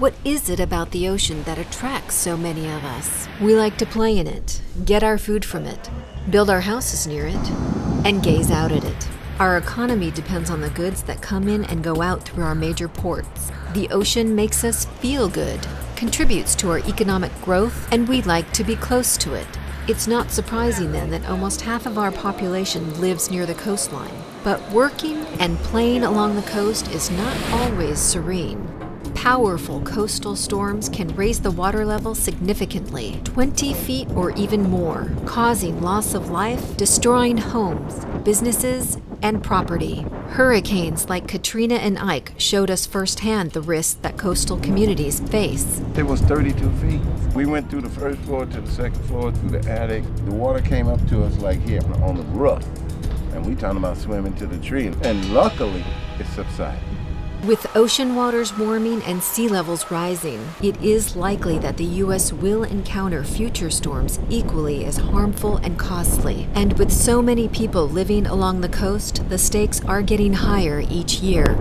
What is it about the ocean that attracts so many of us? We like to play in it, get our food from it, build our houses near it, and gaze out at it. Our economy depends on the goods that come in and go out through our major ports. The ocean makes us feel good, contributes to our economic growth, and we like to be close to it. It's not surprising then that almost half of our population lives near the coastline. But working and playing along the coast is not always serene. Powerful coastal storms can raise the water level significantly, 20 feet or even more, causing loss of life, destroying homes, businesses, and property. Hurricanes like Katrina and Ike showed us firsthand the risks that coastal communities face. It was 32 feet. We went through the first floor to the second floor, through the attic. The water came up to us like here on the roof. And we talking about swimming to the tree. And luckily, it subsided. With ocean waters warming and sea levels rising, it is likely that the U.S. will encounter future storms equally as harmful and costly. And with so many people living along the coast, the stakes are getting higher each year.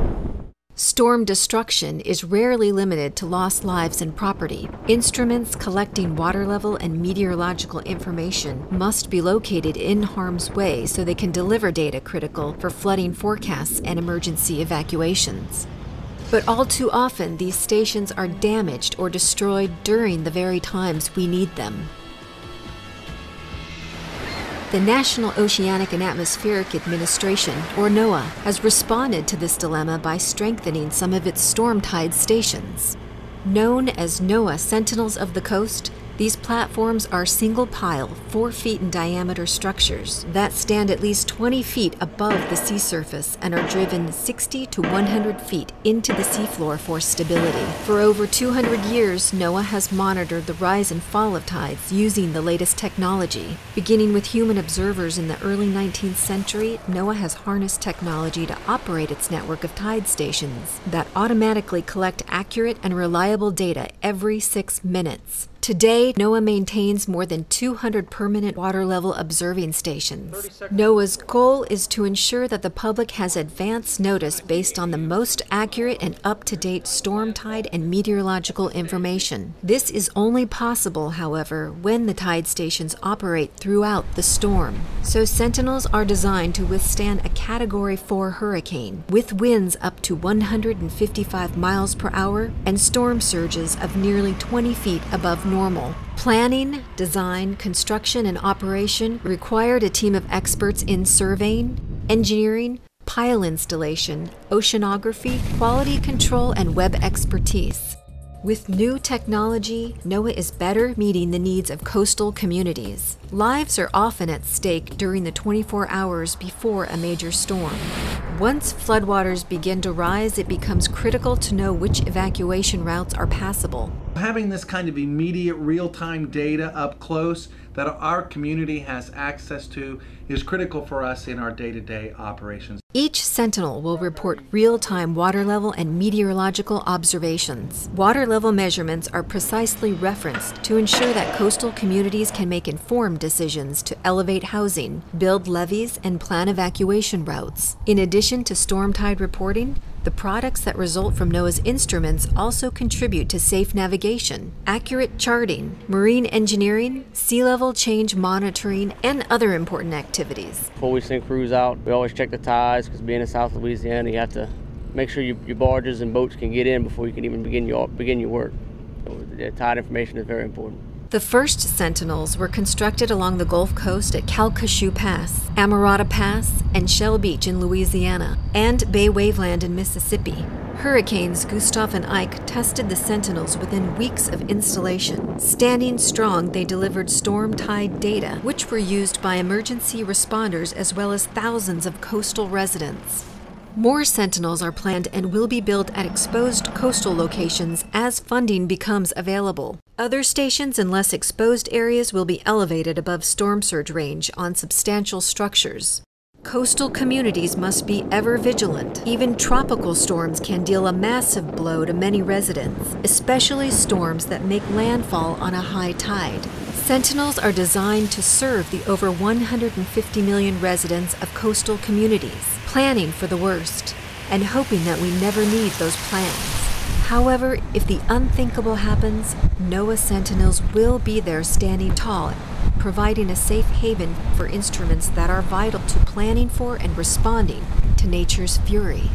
Storm destruction is rarely limited to lost lives and property. Instruments collecting water level and meteorological information must be located in harm's way so they can deliver data critical for flooding forecasts and emergency evacuations. But all too often, these stations are damaged or destroyed during the very times we need them. The National Oceanic and Atmospheric Administration, or NOAA, has responded to this dilemma by strengthening some of its storm tide stations. Known as NOAA Sentinels of the Coast, these platforms are single-pile, 4 feet in diameter structures that stand at least 20 feet above the sea surface and are driven 60 to 100 feet into the seafloor for stability. For over 200 years, NOAA has monitored the rise and fall of tides using the latest technology. Beginning with human observers in the early 19th century, NOAA has harnessed technology to operate its network of tide stations that automatically collect accurate and reliable data every 6 minutes. Today, NOAA maintains more than 200 permanent water level observing stations. NOAA's goal is to ensure that the public has advance notice based on the most accurate and up-to-date storm tide and meteorological information. This is only possible, however, when the tide stations operate throughout the storm. So Sentinels are designed to withstand a Category 4 hurricane, with winds up to 155 miles per hour and storm surges of nearly 20 feet above normal. Planning, design, construction, and operation required a team of experts in surveying, engineering, pile installation, oceanography, quality control, and web expertise. With new technology, NOAA is better meeting the needs of coastal communities. Lives are often at stake during the 24 hours before a major storm. Once floodwaters begin to rise, it becomes critical to know which evacuation routes are passable. Having this kind of immediate real-time data up close that our community has access to is critical for us in our day-to-day operations. Each Sentinel will report real-time water level and meteorological observations. Water level measurements are precisely referenced to ensure that coastal communities can make informed decisions to elevate housing, build levees, and plan evacuation routes. In addition to storm tide reporting, the products that result from NOAA's instruments also contribute to safe navigation, accurate charting, marine engineering, sea level change monitoring, and other important activities. Before we send crews out, we always check the tides, because being in South Louisiana, you have to make sure your barges and boats can get in before you can even begin your work. So the tide information is very important. The first Sentinels were constructed along the Gulf Coast at Calcasieu Pass, Amarada Pass, and Shell Beach in Louisiana, and Bay Waveland in Mississippi. Hurricanes Gustav and Ike tested the Sentinels within weeks of installation. Standing strong, they delivered storm tide data, which were used by emergency responders as well as thousands of coastal residents. More Sentinels are planned and will be built at exposed coastal locations as funding becomes available. Other stations in less exposed areas will be elevated above storm surge range on substantial structures. Coastal communities must be ever vigilant. Even tropical storms can deal a massive blow to many residents, especially storms that make landfall on a high tide. Sentinels are designed to serve the over 150 million residents of coastal communities, planning for the worst and hoping that we never need those plans. However, if the unthinkable happens, NOAA Sentinels will be there standing tall, providing a safe haven for instruments that are vital to planning for and responding to nature's fury.